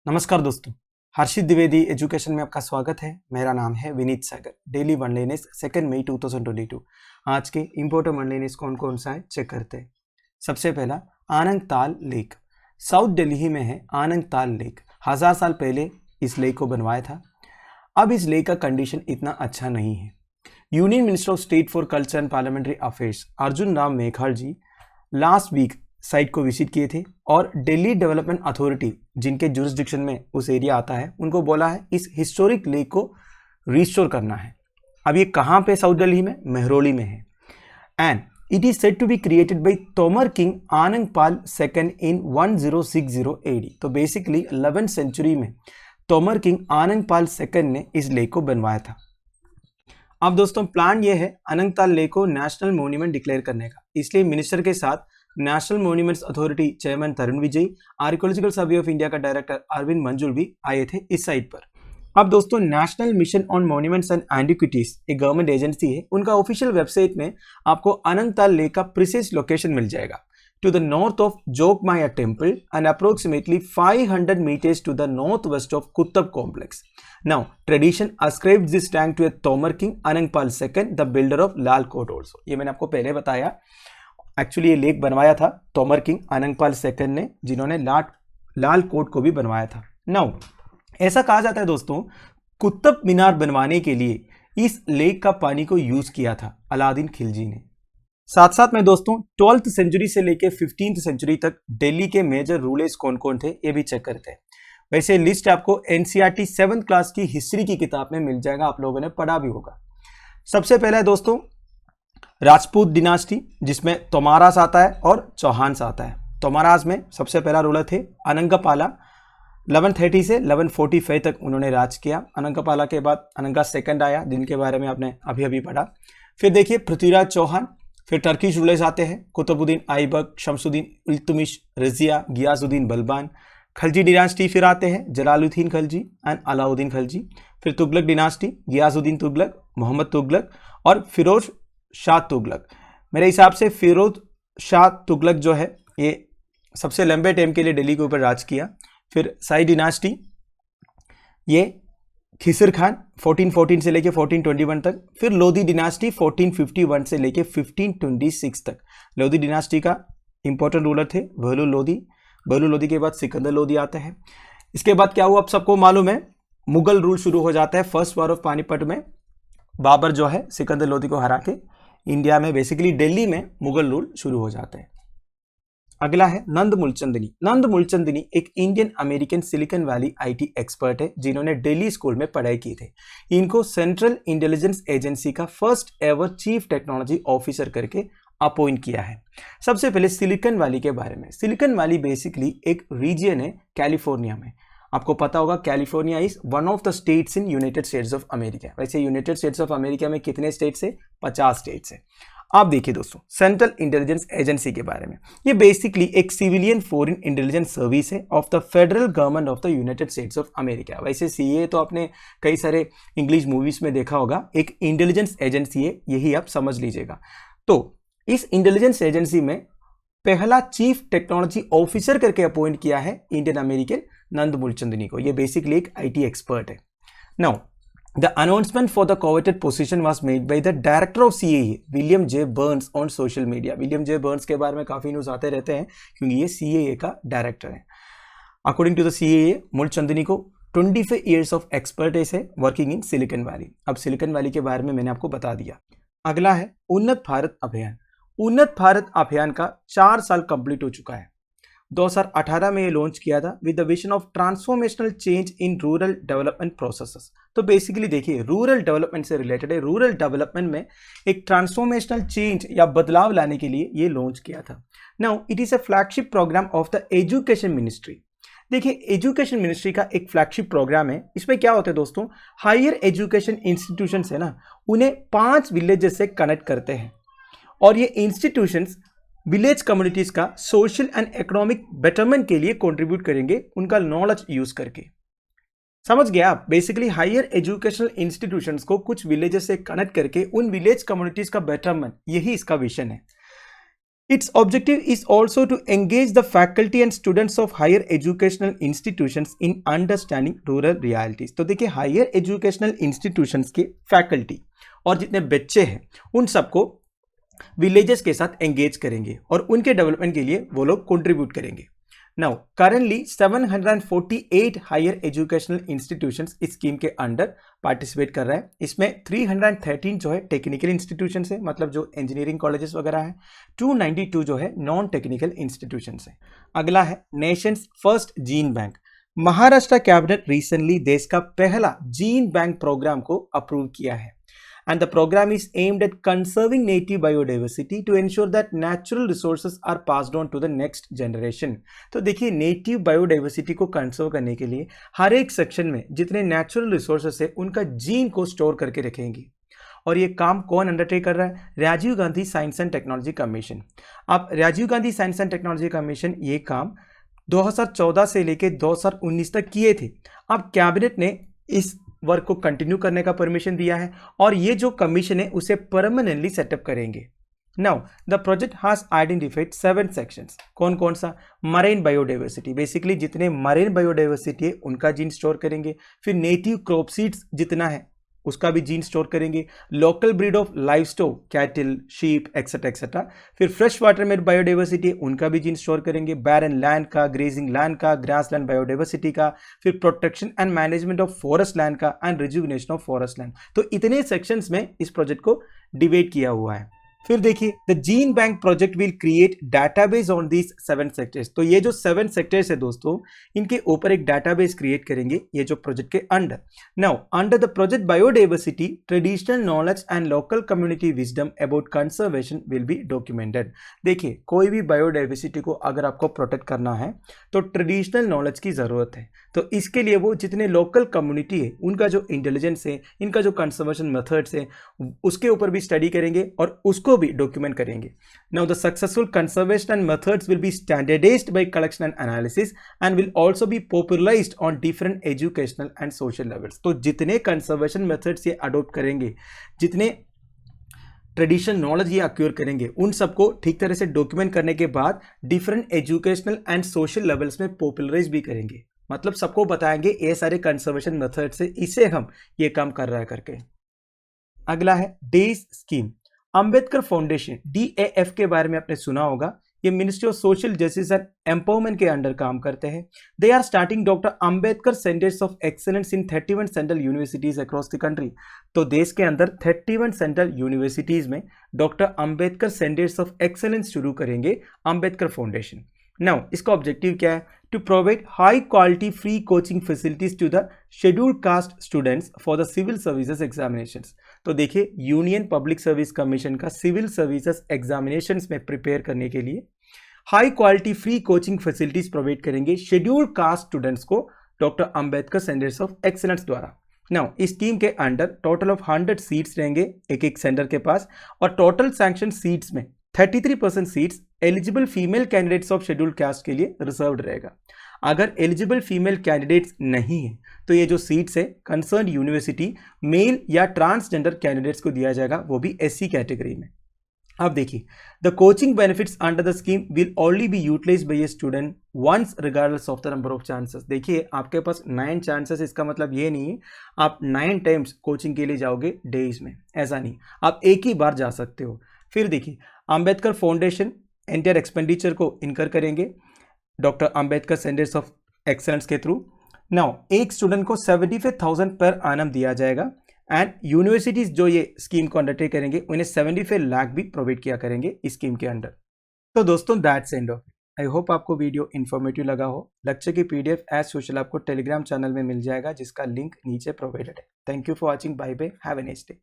नमस्कार दोस्तों, हर्षित द्विवेदी एजुकेशन में आपका स्वागत है। मेरा नाम है विनीत सागर। डेली वनलाइनर्स 2 मई 2022। आज के इम्पोर्टेंट वनलाइनर्स कौन कौन सा है चेक करते हैं। सबसे पहला आनंग ताल लेक, साउथ दिल्ली में है आनंग ताल लेक। 1000 साल पहले इस लेक को बनवाया था। अब इस लेक का कंडीशन इतना अच्छा नहीं है। Union minister of state for culture and parliamentary affairs Arjun Ram Meghwal ji last week site को विजिट किए थे और दिल्ली डेवलपमेंट अथॉरिटी जिनके जुरिस्डिक्शन में उस एरिया आता है उनको बोला है इस हिस्टोरिक लेक को रिस्टोर करना है। अब ये कहाँ पे? साउथ दिल्ली में महरौली में है। And it is said to be created by Tomar king Anangpal second in 1060 AD। तो बेसिकली 11th सेंचुरी में तोमर किंग आनंगपाल सेकंड ने इस लेक को बनवाया था। अब दोस्तों प्लान ये है अनंगताल लेक को नेशनल मॉन्यूमेंट डिक्लेयर करने का, इसलिए मिनिस्टर के साथ national monuments authority chairman Tarun Vijay, archaeological survey of India का डायरेक्टर अरविंद मंजुल भी आए थे इस साइट पर। अब दोस्तों national mission on monuments and antiquities एक गवर्नमेंट एजेंसी है, उनका ऑफिशियल वेबसाइट में आपको अनंगताल लेक का प्रिसाइज लोकेशन मिल जाएगा। To the north of Jogmaya temple and approximately 500 meters to the northwest of Kutub complex. Now, tradition ascribes this tank to a Tomar king Anangpal II, the builder of Lal Kot also. ये मैंने आपको पहले बताया। Actually ये lake बनवाया था Tomar king Anangpal second ने, जिन्होंने लाल कोट को भी बनवाया था। नाउ ऐसा कहा जाता है दोस्तों, कुतुब मीनार बनवाने के लिए इस लेक का पानी को यूज किया था अलादीन खिलजी ने। साथ साथ में दोस्तों 12th सेंचुरी से लेके 15th सेंचुरी तक दिल्ली के मेजर रूलर्स कौन कौन थे ये भी चेक करते हैं। वैसे लिस्ट आपको एनसीईआरटी 7th क्लास की हिस्ट्री की किताब में मिल जाएगा, आप लोगों ने पढ़ा भी होगा। सबसे पहला है दोस्तों राजपूत डिनास्टी, जिसमें तोमारास आता है और चौहान्स आता है। तोमारास में सबसे पहला रूलर थे अनंगपाला। 1130 से 1145 तक उन्होंने राज किया। अनंगपाला के बाद अनंगा सेकंड आया, जिनके बारे में आपने अभी अभी पढ़ा। फिर देखिए पृथ्वीराज चौहान। फिर टर्किश रूलर्स आते हैं कुतुबुद्दीन ऐबक, शमसुद्दीन इल्तुमिश, रजिया, गियासुद्दीन बलबान। खलजी डिनास्टी फिर आते हैं जलालुद्दीन खलजी एंड अलाउद्दीन खलजी। फिर तुगलक डिनास्टी, गियासुद्दीन तुगलक, मोहम्मद तुगलक और फिरोज शाह तुगलक। मेरे हिसाब से फिरोज शाह तुगलक जो है ये सबसे लंबे टाइम के लिए दिल्ली के ऊपर राज किया। फिर शाही डिनास्टी, ये खिसर खान 1414 से लेके 1421 तक। फिर लोधी डिनास्टी 1451 से लेके 1526 तक। लोधी डिनास्टी का इंपॉर्टेंट रूलर थे बहलू लोधी। बहलू लोधी के बाद सिकंदर लोधी आते हैं। इसके बाद क्या हुआ आप सबको मालूम है, मुगल रूल शुरू हो जाता है। फर्स्ट वॉर ऑफ पानीपत में बाबर जो है सिकंदर लोधी को हरा के इंडिया में बेसिकली दिल्ली में मुगल रूल शुरू हो जाते हैं। अगला है नंद मूलचंदनी। नंद मूलचंदनी एक Indian American silicon valley IT expert है, जिन्होंने दिल्ली स्कूल में पढ़ाई की थी। इनको सेंट्रल इंटेलिजेंस एजेंसी का first ever chief technology officer करके अपॉइंट किया है। सबसे पहले सिलिकॉन वैली के बारे में। सिलिकॉन वैली बेसिकली एक रीजन है कैलिफोर्निया में। आपको पता होगा California is one of the states in United states of America. वैसे यूनाइटेड स्टेट्स ऑफ अमेरिका में कितने स्टेट्स है? 50 स्टेट्स है। आप देखिए दोस्तों सेंट्रल इंटेलिजेंस एजेंसी के बारे में। ये बेसिकली एक सिविलियन फॉरेन इंटेलिजेंस सर्विस है of the federal government of the United states of America. वैसे सीए तो आपने कई सारे इंग्लिश मूवीज में देखा होगा, एक इंटेलिजेंस एजेंसी है, यही आप समझ लीजिएगा। तो इस इंटेलिजेंस एजेंसी में पहला चीफ टेक्नोलॉजी ऑफिसर करके अपॉइंट किया है इंडियन अमेरिकन नंद मूलचंदनी को। ये बेसिकली एक आईटी एक्सपर्ट है। Now the announcement for the coveted position was made by the director of CAA William J Burns on social media. William J Burns के बारे में काफी न्यूज आते रहते हैं क्योंकि ये सीएए का डायरेक्टर है। अकॉर्डिंग टू द सीएए मूलचंदनी को 25 years ऑफ एक्सपर्टाइज है वर्किंग इन सिलिकॉन वैली। अब सिलिकॉन वैली के बारे में मैंने आपको बता दिया। अगला है उन्नत भारत अभियान। उन्नत भारत अभियान का 4 साल कंप्लीट हो चुका है। 2018 में ये लॉन्च किया था with the vision of transformational change in rural development processes. तो बेसिकली देखिए रूरल डेवलपमेंट से रिलेटेड है। रूरल डेवलपमेंट में एक ट्रांसफॉर्मेशनल चेंज या बदलाव लाने के लिए ये लॉन्च किया था। Now it is a flagship programme of the education ministry. देखिए एजुकेशन मिनिस्ट्री का एक फ्लैगशिप प्रोग्राम है। इसमें क्या होता है दोस्तों, हायर एजुकेशन इंस्टीट्यूशंस है ना, उन्हें 5 विलेजेस से कनेक्ट करते हैं और ये इंस्टीट्यूशंस विलेज कम्युनिटीज का सोशल एंड इकोनॉमिक बेटरमेंट के लिए कंट्रीब्यूट करेंगे उनका नॉलेज यूज करके। समझ गया आप? बेसिकली हायर एजुकेशनल इंस्टीट्यूशंस को कुछ विलेजेस से कनेक्ट करके उन विलेज कम्युनिटीज का बेटरमेंट, यही इसका विजन है। Its objective is also to engage the faculty and students of higher educational institutions in understanding rural realities. तो देखिए हायर एजुकेशनल इंस्टीट्यूशंस के फैकल्टी और जितने बच्चे हैं उन सबको विलेजेस के साथ एंगेज करेंगे और उनके डेवलपमेंट के लिए वो लोग कंट्रीब्यूट करेंगे. Now, currently 748 higher educational institutions इस स्कीम के अंडर पार्टिसिपेट कर रहा है. इसमें 313 जो है टेक्निकल इंस्टीट्यूशन है, मतलब जो इंजीनियरिंग कॉलेजेस वगैरह है. 292 जो है नॉन टेक्निकल इंस्टीट्यूशन है. अगला है Nations first gene bank. Maharashtra cabinet recently देश का पहला जीन बैंक प्रोग्राम को अप्रूव किया है. And the program is aimed at conserving native biodiversity to ensure that natural resources are passed on to the next generation. तो देखिए native biodiversity को conserve करने के लिए हर एक सेक्शन में जितने नेचुरल रिसोर्सेस है उनका जीन को स्टोर करके रखेंगे. और ये काम कौन अंडरटेक कर रहा है? Rajiv Gandhi science and technology commission. अब Rajiv Gandhi science and technology commission ये काम 2014 से लेकर 2019 तक किए थे. अब कैबिनेट ने इस वर्क को कंटिन्यू करने का परमिशन दिया है और ये जो कमीशन है उसे परमानेंटली सेटअप करेंगे. Now the project has identified 7 sections. कौन कौन सा? मरीन बायोडाइवर्सिटी, बेसिकली जितने मरीन बायोडाइवर्सिटी है उनका जीन स्टोर करेंगे. फिर नेटिव क्रॉप सीड्स जितना है उसका भी जीन स्टोर करेंगे. Local breed of livestock, cattle, sheep etcetera etcetera. फिर फ्रेश वाटर में बायोडाइवर्सिटी उनका भी जीन स्टोर करेंगे. बैरन लैंड का, ग्रेजिंग लैंड का, ग्रास लैंड बायोडाइवर्सिटी का. फिर protection and management of forest land का and rejuvenation of forest land. तो इतने सेक्शंस में इस प्रोजेक्ट को डिवाइड किया हुआ है. फिर देखिए the gene bank project will create database on these 7 sectors. तो ये जो 7 सेक्टर्स है दोस्तों इनके ऊपर एक डाटाबेस क्रिएट करेंगे ये जो प्रोजेक्ट के under. Now under the project biodiversity traditional knowledge and local community wisdom about conservation will be documented. देखिए कोई भी बायोडाइवर्सिटी को अगर आपको प्रोटेक्ट करना है तो ट्रेडिशनल नॉलेज की जरूरत है. तो इसके लिए वो जितने लोकल कम्युनिटी है उनका जो इंटेलिजेंस है, इनका जो कंजर्वेशन मेथड्स है उसके ऊपर भी स्टडी करेंगे और उसको भी डॉक्यूमेंट करेंगे. Now the successful conservation and methods will be standardised by collection and analysis and will also be popularised on different educational and social levels. तो जितने कंजर्वेशन मेथड्स ये अडॉप्ट करेंगे, जितने ट्रेडिशनल नॉलेज ये अक्यूर करेंगे, उन सबको ठीक तरह से डॉक्यूमेंट करने के बाद different educational and social levels में पॉपुलराइज भी करेंगे. मतलब सबको बताएंगे ये सारे कंजर्वेशन मेथड से इसे हम ये काम कर रहा है करके. अगला है डेज स्कीम. अंबेडकर फाउंडेशन DAF के बारे में आपने सुना होगा. ये ministry of social justice and empowerment के अंडर काम करते हैं. They are starting doctor Ambedkar centres of excellence in 31 central universities across the country. तो देश के अंदर 31 सेंट्रल यूनिवर्सिटीज में doctor Ambedkar centres of excellence शुरू करेंगे अंबेडकर फाउंडेशन. नाउ इसका ऑब्जेक्टिव क्या है? To provide high quality free coaching facilities to the scheduled caste students for the civil services examinations. तो देखिए यूनियन पब्लिक सर्विस कमीशन का सिविल सर्विसेज एग्जामिनेशंस में prepare करने के लिए high quality free coaching facilities provide करेंगे scheduled caste students को doctor Ambedkar centres of excellence द्वारा. नाउ इस स्कीम के अंडर टोटल ऑफ 100 सीट्स रहेंगे एक एक सेंटर के पास और टोटल सैंक्शन सीट्स में 33% seats eligible female candidates of scheduled caste के लिए रिजर्व्ड रहेगा. अगर एलिजिबल फीमेल कैंडिडेट्स नहीं है तो ये जो सीट्स है कंसर्न यूनिवर्सिटी मेल या ट्रांसजेंडर कैंडिडेट्स को दिया जाएगा, वो भी SC कैटेगरी में. अब देखिए the coaching benefits under the scheme will only be utilised by a student once regardless of the number of chances. देखिए आपके पास 9 चांसेस, इसका मतलब ये नहीं है आप 9 टाइम्स कोचिंग के लिए जाओगे डेज में, ऐसा नहीं, आप एक ही बार जा सकते हो. फिर देखिए अंबेडकर फाउंडेशन एंटायर एक्सपेंडिचर को इनकर करेंगे doctor Ambedkar centres of excellence के थ्रू. नाउ एक स्टूडेंट को 75,000 पर एनम दिया जाएगा एंड यूनिवर्सिटीज जो ये स्कीम को अंडरटेक करेंगे उन्हें 75 लाख भी प्रोवाइड किया करेंगे इस स्कीम के अंडर. तो दोस्तों that's end of. I hope आपको वीडियो इन्फॉर्मेटिव लगा हो. लेक्चर की PDF एज यूजुअल आपको टेलीग्राम चैनल में मिल जाएगा जिसका लिंक नीचे प्रोवाइडेड है. Thank you for watching. Bye bye. Have a nice day.